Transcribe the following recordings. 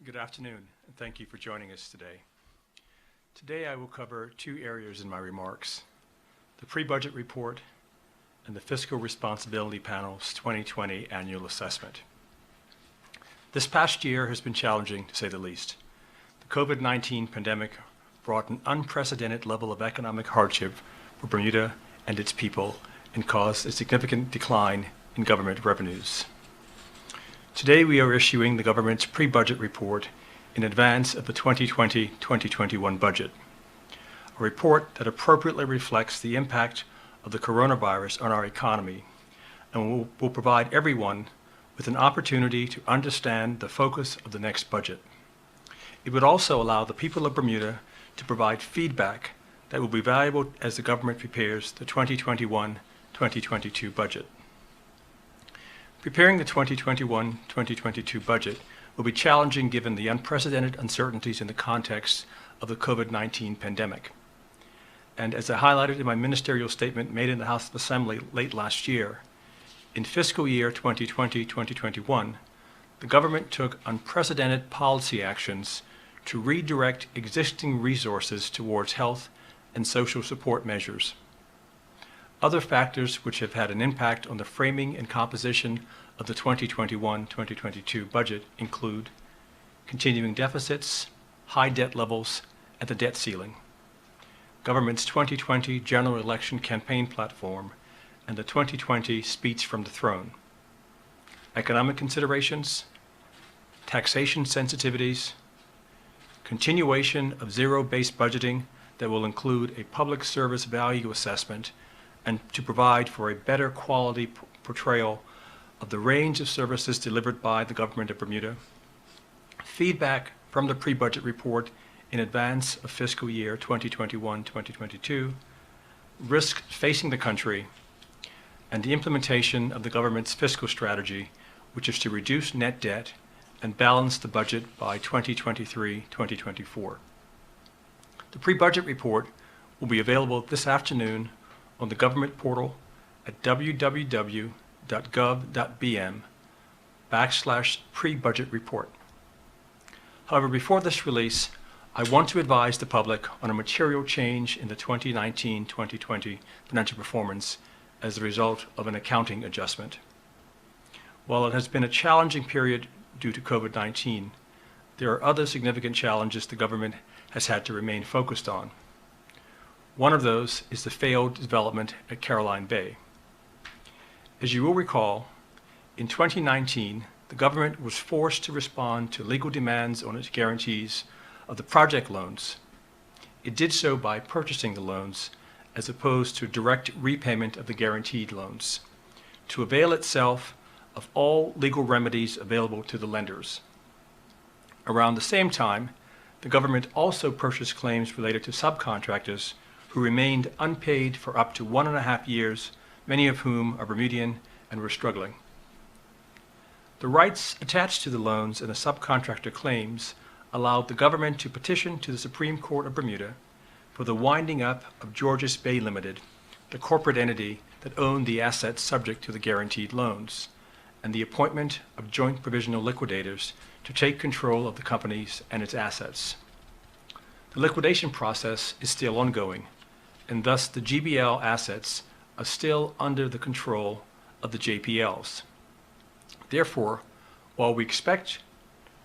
Good afternoon, and thank you for joining us today. Today I will cover two areas in my remarks: the pre-budget report and the Fiscal Responsibility Panel's 2020 annual assessment. This past year has been challenging, to say the least. The COVID-19 pandemic brought an unprecedented level of economic hardship for Bermuda and its people and caused a significant decline in government revenues. Today we are issuing the government's pre-budget report in advance of the 2020-2021 budget, a report that appropriately reflects the impact of the coronavirus on our economy and will provide everyone with an opportunity to understand the focus of the next budget. It would also allow the people of Bermuda to provide feedback that will be valuable as the government prepares the 2021-2022 budget. Preparing the 2021-2022 budget will be challenging given the unprecedented uncertainties in the context of the COVID-19 pandemic. And as I highlighted in my ministerial statement made in the House of Assembly late last year, in fiscal year 2020-2021, the government took unprecedented policy actions to redirect existing resources towards health and social support measures. Other factors which have had an impact on the framing and composition of the 2021-2022 budget include continuing deficits, high debt levels, and the debt ceiling, government's 2020 general election campaign platform, and the 2020 speech from the throne, economic considerations, taxation sensitivities, continuation of zero-based budgeting that will include a public service value assessment and to provide for a better quality portrayal of the range of services delivered by the government of Bermuda, feedback from the pre-budget report in advance of fiscal year 2021-2022, risks facing the country, and the implementation of the government's fiscal strategy, which is to reduce net debt and balance the budget by 2023-2024. The pre-budget report will be available this afternoon on the government portal at www.gov.bm/pre-budget report. However, before this release, I want to advise the public on a material change in the 2019-2020 financial performance as a result of an accounting adjustment. While it has been a challenging period due to COVID-19, there are other significant challenges the government has had to remain focused on. One of those is the failed development at Caroline Bay. As you will recall, in 2019, the government was forced to respond to legal demands on its guarantees of the project loans. It did so by purchasing the loans as opposed to direct repayment of the guaranteed loans, to avail itself of all legal remedies available to the lenders. Around the same time, the government also purchased claims related to subcontractors who remained unpaid for up to 1.5 years, many of whom are Bermudian and were struggling. The rights attached to the loans and the subcontractor claims allowed the government to petition to the Supreme Court of Bermuda for the winding up of Georges Bay Limited, the corporate entity that owned the assets subject to the guaranteed loans, and the appointment of joint provisional liquidators to take control of the companies and its assets. The liquidation process is still ongoing, and thus the GBL assets are still under the control of the JPLs. Therefore, while we expect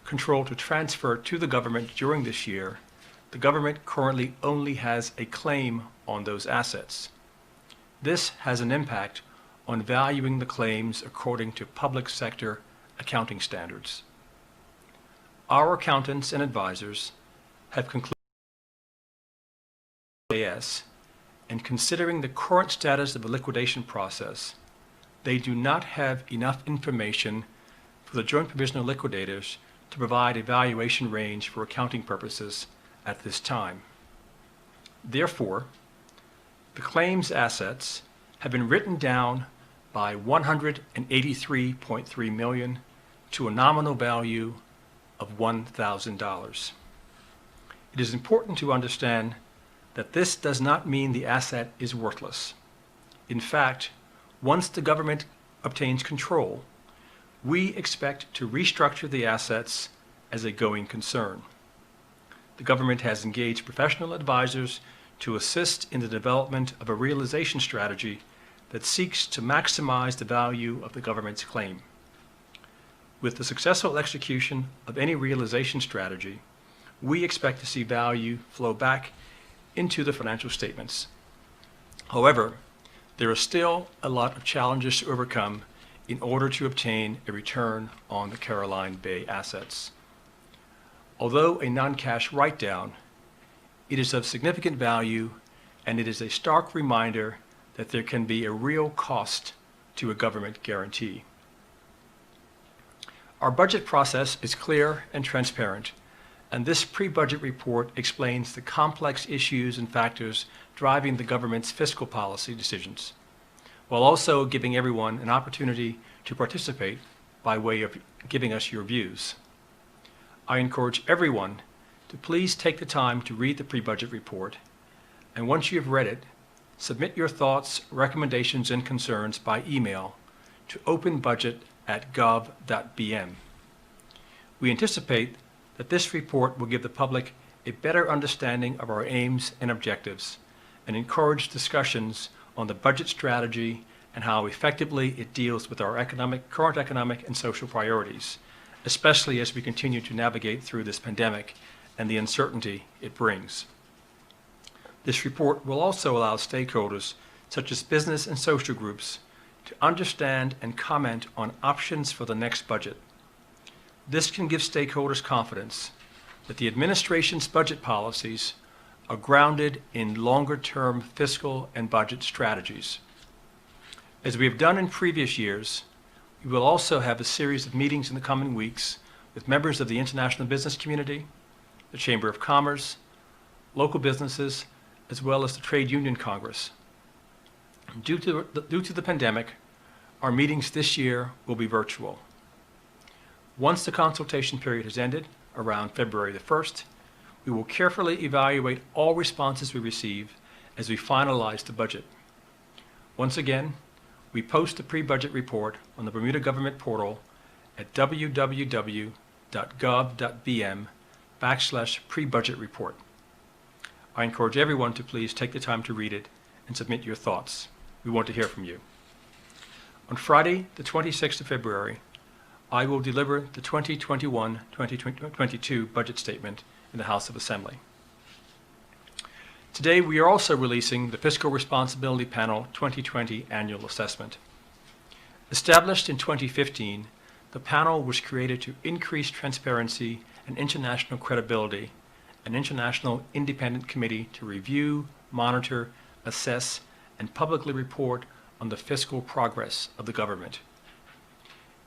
control to transfer to the government during this year, the government currently only has a claim on those assets. This has an impact on valuing the claims according to public sector accounting standards. Our accountants and advisors have concluded and considering the current status of the liquidation process, they do not have enough information for the joint provisional liquidators to provide a valuation range for accounting purposes at this time. Therefore, the claims assets have been written down by $183.3 million to a nominal value of $1,000. It is important to understand that this does not mean the asset is worthless. In fact, once the government obtains control, we expect to restructure the assets as a going concern. The government has engaged professional advisors to assist in the development of a realization strategy that seeks to maximize the value of the government's claim. With the successful execution of any realization strategy, we expect to see value flow back into the financial statements. However, there are still a lot of challenges to overcome in order to obtain a return on the Caroline Bay assets. Although a non-cash write-down, it is of significant value, and it is a stark reminder that there can be a real cost to a government guarantee. Our budget process is clear and transparent, and this pre-budget report explains the complex issues and factors driving the government's fiscal policy decisions, while also giving everyone an opportunity to participate by way of giving us your views. I encourage everyone to please take the time to read the pre-budget report, and once you have read it, submit your thoughts, recommendations, and concerns by email to openbudget@gov.bm. We anticipate that this report will give the public a better understanding of our aims and objectives and encourage discussions on the budget strategy and how effectively it deals with our current economic and social priorities, especially as we continue to navigate through this pandemic and the uncertainty it brings. This report will also allow stakeholders, such as business and social groups, to understand and comment on options for the next budget. This can give stakeholders confidence that the administration's budget policies are grounded in longer-term fiscal and budget strategies. As we have done in previous years, we will also have a series of meetings in the coming weeks with members of the international business community, the Chamber of Commerce, local businesses, as well as the Trade Union Congress. Due to the pandemic, our meetings this year will be virtual. Once the consultation period has ended, around February the 1st, we will carefully evaluate all responses we receive as we finalize the budget. Once again, we post the pre-budget report on the Bermuda government portal at www.gov.bm/pre-budget report. I encourage everyone to please take the time to read it and submit your thoughts. We want to hear from you. On Friday, the 26th of February, I will deliver the 2021-2022 budget statement in the House of Assembly. Today, we are also releasing the Fiscal Responsibility Panel 2020 Annual Assessment. Established in 2015, the panel was created to increase transparency and international credibility, an international independent committee to review, monitor, assess, and publicly report on the fiscal progress of the government.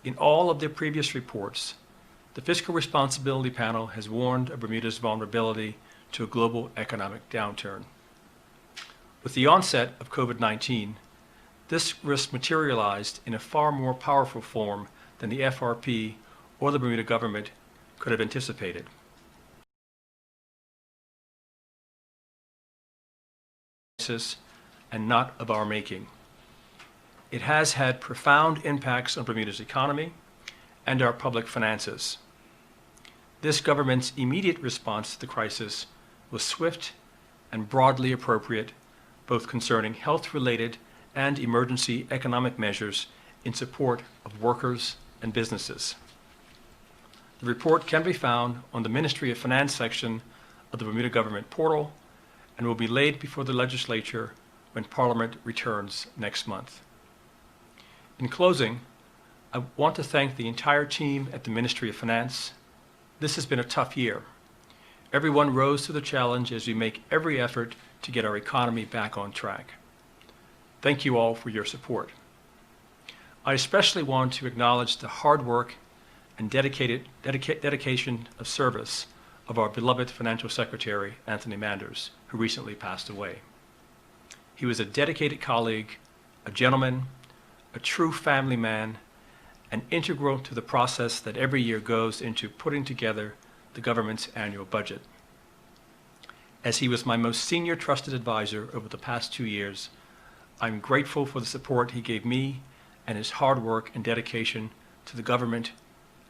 In all of their previous reports, the Fiscal Responsibility Panel has warned of Bermuda's vulnerability to a global economic downturn. With the onset of COVID-19, this risk materialized in a far more powerful form than the FRP or the Bermuda government could have anticipated. And not of our making. It has had profound impacts on Bermuda's economy and our public finances. This government's immediate response to the crisis was swift and broadly appropriate, both concerning health-related and emergency economic measures in support of workers and businesses. The report can be found on the Ministry of Finance section of the Bermuda government portal and will be laid before the legislature when Parliament returns next month. In closing, I want to thank the entire team at the Ministry of Finance. This has been a tough year. Everyone rose to the challenge as we make every effort to get our economy back on track. Thank you all for your support. I especially want to acknowledge the hard work and dedication of service of our beloved Financial Secretary, Anthony Manders, who recently passed away. He was a dedicated colleague, a gentleman, a true family man, and integral to the process that every year goes into putting together the government's annual budget. As he was my most senior trusted advisor over the past 2 years, I'm grateful for the support he gave me and his hard work and dedication to the government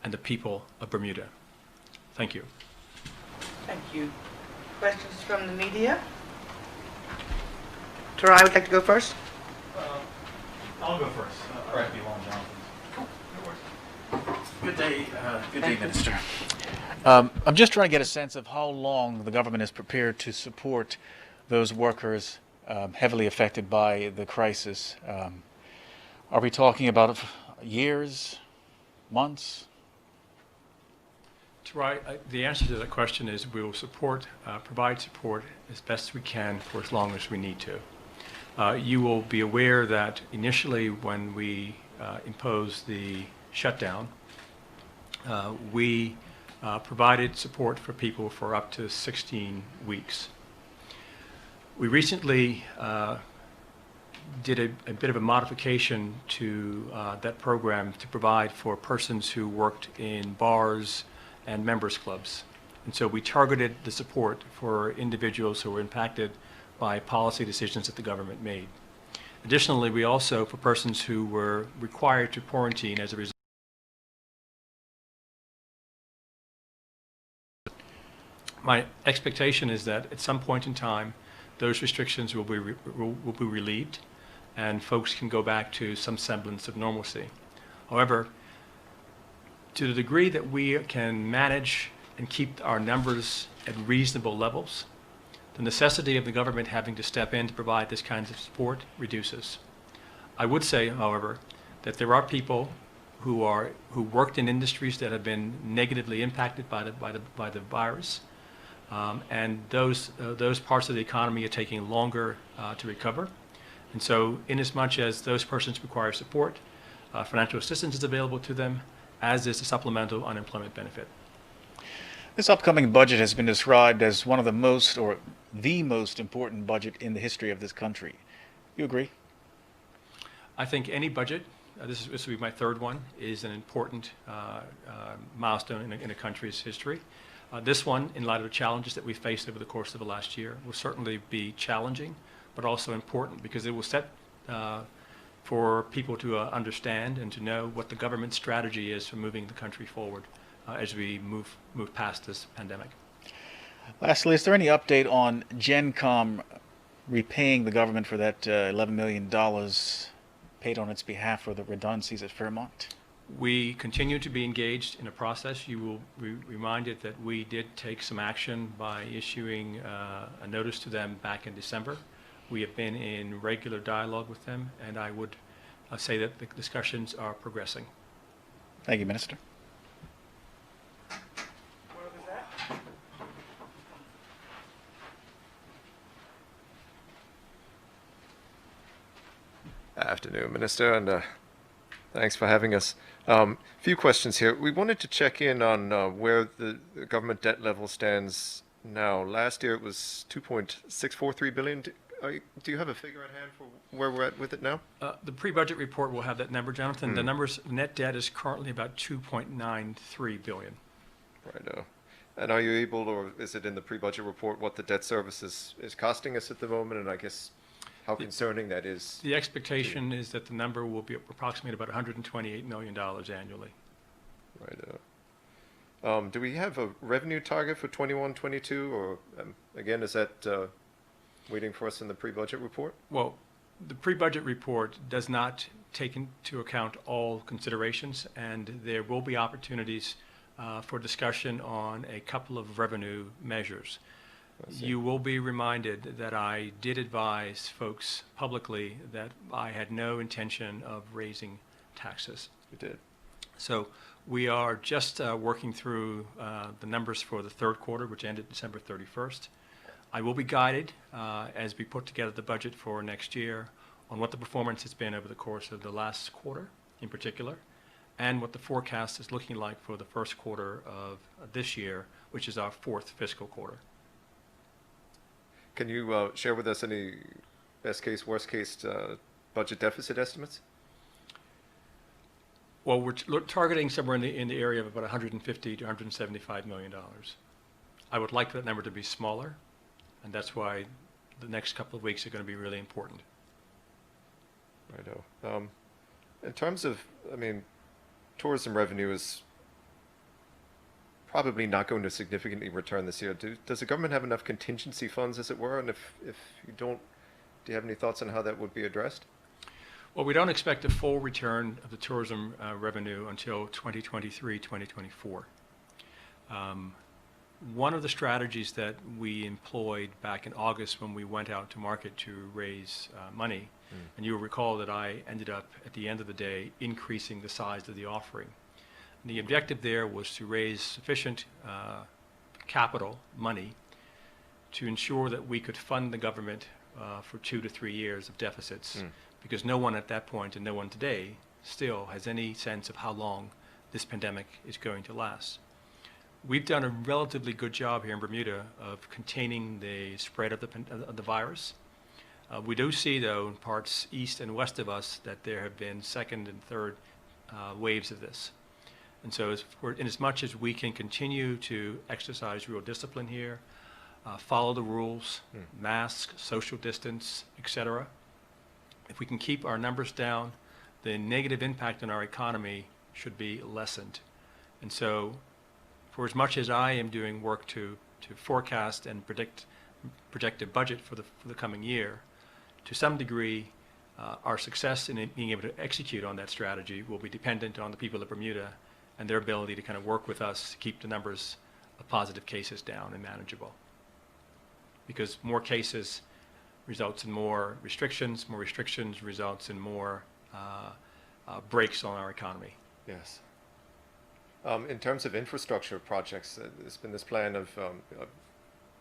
and the people of Bermuda. Thank you. Thank you. Questions from the media? Tarai would like to go first. I'll go first. Good day, Minister. I'm just trying to get a sense of how long the government is prepared to support those workers heavily affected by the crisis. Are we talking about years, months? The answer to that question is we will provide support as best we can for as long as we need to. You will be aware that initially when we imposed the shutdown, we provided support for people for up to 16 weeks. We recently did a bit of a modification to that program to provide for persons who worked in bars and members clubs. And so we targeted the support for individuals who were impacted by policy decisions that the government made. Additionally, we also, for persons who were required to quarantine as a result. My expectation is that at some point in time, those restrictions will be relieved and folks can go back to some semblance of normalcy. However, to the degree that we can manage and keep our numbers at reasonable levels, the necessity of the government having to step in to provide this kind of support reduces. I would say, however, that there are people who worked in industries that have been negatively impacted by the virus, and those parts of the economy are taking longer to recover. And so, inasmuch as those persons require support, financial assistance is available to them, as is the supplemental unemployment benefit. This upcoming budget has been described as one of the most, or the most important budget in the history of this country. You agree? I think any budget, this will be my third one, is an important milestone in a country's history. This one, in light of the challenges that we faced over the course of the last year, will certainly be challenging, but also important because it will set for people to understand and to know what the government's strategy is for moving the country forward as we move past this pandemic. Lastly, is there any update on GenCom repaying the government for that $11 million paid on its behalf for the redundancies at Fairmont? We continue to be engaged in a process. You will be reminded that we did take some action by issuing a notice to them back in December. We have been in regular dialogue with them, and I would say that the discussions are progressing. Thank you, Minister. Afternoon, Minister, and thanks for having us. Few questions here. We wanted to check in on where the government debt level stands now. Last year it was $2.643 billion. Do you have a figure at hand for where we're at with it now? The pre-budget report will have that number, Jonathan. The net debt is currently about $2.93 billion. Right. And are you able, or is it in the pre-budget report, what the debt service is costing us at the moment? And I guess how concerning that is? The expectation is that the number will be approximately about $128 million annually. Right. Do we have a revenue target for 21-22, or again, is that waiting for us in the pre-budget report? Well, the pre-budget report does not take into account all considerations, and there will be opportunities for discussion on a couple of revenue measures. You will be reminded that I did advise folks publicly that I had no intention of raising taxes. You did. So we are just working through the numbers for the third quarter, which ended December 31st. I will be guided as we put together the budget for next year on what the performance has been over the course of the last quarter in particular, and what the forecast is looking like for the first quarter of this year, which is our fourth fiscal quarter. Can you share with us any best case, worst case budget deficit estimates? Well, we're targeting somewhere in the area of about $150 to $175 million. I would like that number to be smaller, and that's why the next couple of weeks are going to be really important. Righto. In terms of, tourism revenue is probably not going to significantly return this year. Does the government have enough contingency funds, as it were? And if you don't, do you have any thoughts on how that would be addressed? Well, we don't expect a full return of the tourism revenue until 2023, 2024. One of the strategies that we employed back in August when we went out to market to raise money, and you'll recall that I ended up at the end of the day increasing the size of the offering. And the objective there was to raise sufficient capital money to ensure that we could fund the government for 2 to 3 years of deficits, because no one at that point and no one today still has any sense of how long this pandemic is going to last. We've done a relatively good job here in Bermuda of containing the spread of the virus. We do see, though, in parts east and west of us that there have been second and third waves of this. And so in as much as we can continue to exercise real discipline here, follow the rules, masks, social distance, etc., if we can keep our numbers down, the negative impact on our economy should be lessened. And so for as much as I am doing work to forecast and project a budget for the coming year, to some degree, our success in being able to execute on that strategy will be dependent on the people of Bermuda and their ability to kind of work with us to keep the numbers of positive cases down and manageable. Because more cases results in more restrictions results in more brakes on our economy. Yes. In terms of infrastructure projects, there's been this plan of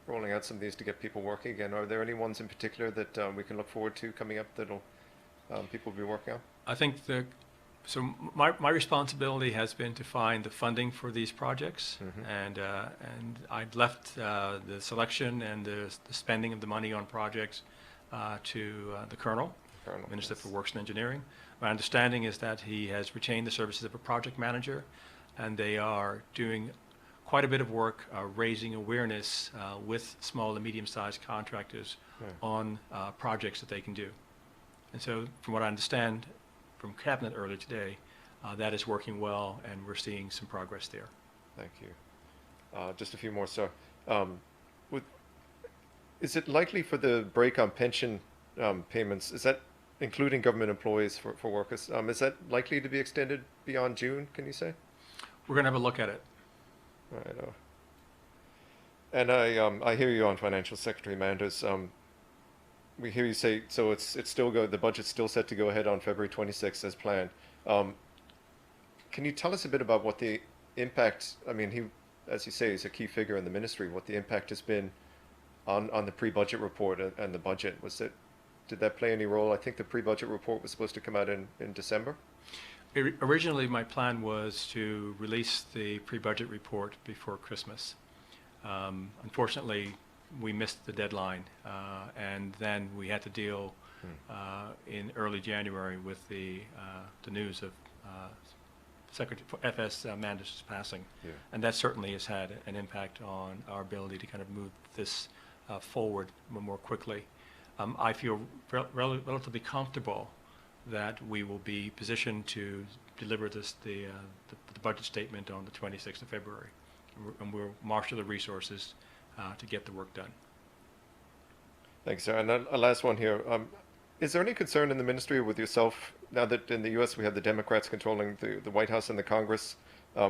rolling out some of these to get people working again. Are there any ones in particular that we can look forward to coming up that'll people will be working on? I think so my responsibility has been to find the funding for these projects, and I've left the selection and the spending of the money on projects to the Colonel, Minister for Works and Engineering. My understanding is that he has retained the services of a project manager, and they are doing quite a bit of work raising awareness with small and medium-sized contractors on projects that they can do. And so from what I understand from Cabinet earlier today, that is working well, and we're seeing some progress there. Thank you. Just a few more, sir. Is it likely for the break on pension payments, is that including government employees for workers, is that likely to be extended beyond June, can you say? We're going to have a look at it. Right. And I hear you on Financial Secretary Manders. We hear you say, so it's still the budget's still set to go ahead on February 26th as planned. Can you tell us a bit about what the impact, I mean, he, as you say, is a key figure in the ministry, what the impact has been on the pre-budget report and the budget? Did that play any role? I think the pre-budget report was supposed to come out in December. Originally, my plan was to release the pre-budget report before Christmas. Unfortunately, we missed the deadline, and then we had to deal in early January with the news of Secretary F.S. Manders' passing, and that certainly has had an impact on our ability to kind of move this forward more quickly. I feel relatively comfortable that we will be positioned to deliver the budget statement on the 26th of February, and we'll marshal the resources to get the work done. Thanks, sir. And a last one here. Is there any concern in the ministry with yourself, now that in the U.S. we have the Democrats controlling the White House and the Congress,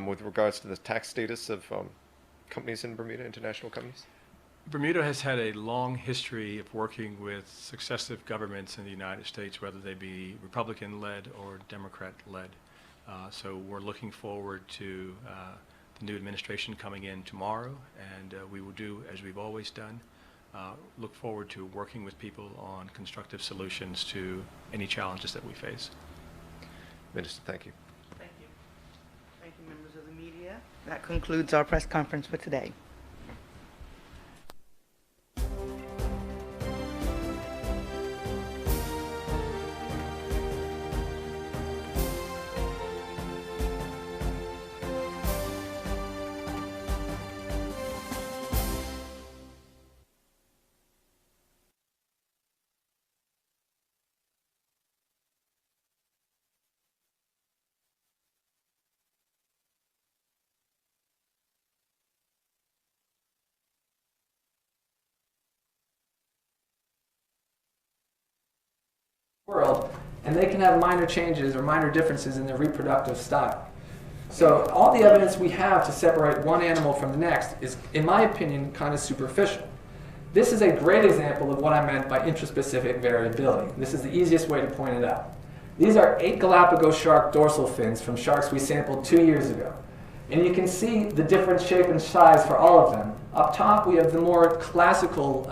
with regards to the tax status of companies in Bermuda, international companies? Bermuda has had a long history of working with successive governments in the United States, whether they be Republican-led or Democrat-led. So we're looking forward to the new administration coming in tomorrow, and we will do as we've always done. Look forward to working with people on constructive solutions to any challenges that we face. Minister, thank you. Thank you. Thank you, members of the media. That concludes our press conference for today. world, and they can have minor changes or minor differences in their reproductive style. So all the evidence we have to separate one animal from the next is, in my opinion, kind of superficial. This is a great example of what I meant by intraspecific variability. This is the easiest way to point it out. These are 8 Galapagos shark dorsal fins from sharks we sampled 2 years ago. And you can see the different shape and size for all of them. Up top, we have the more classical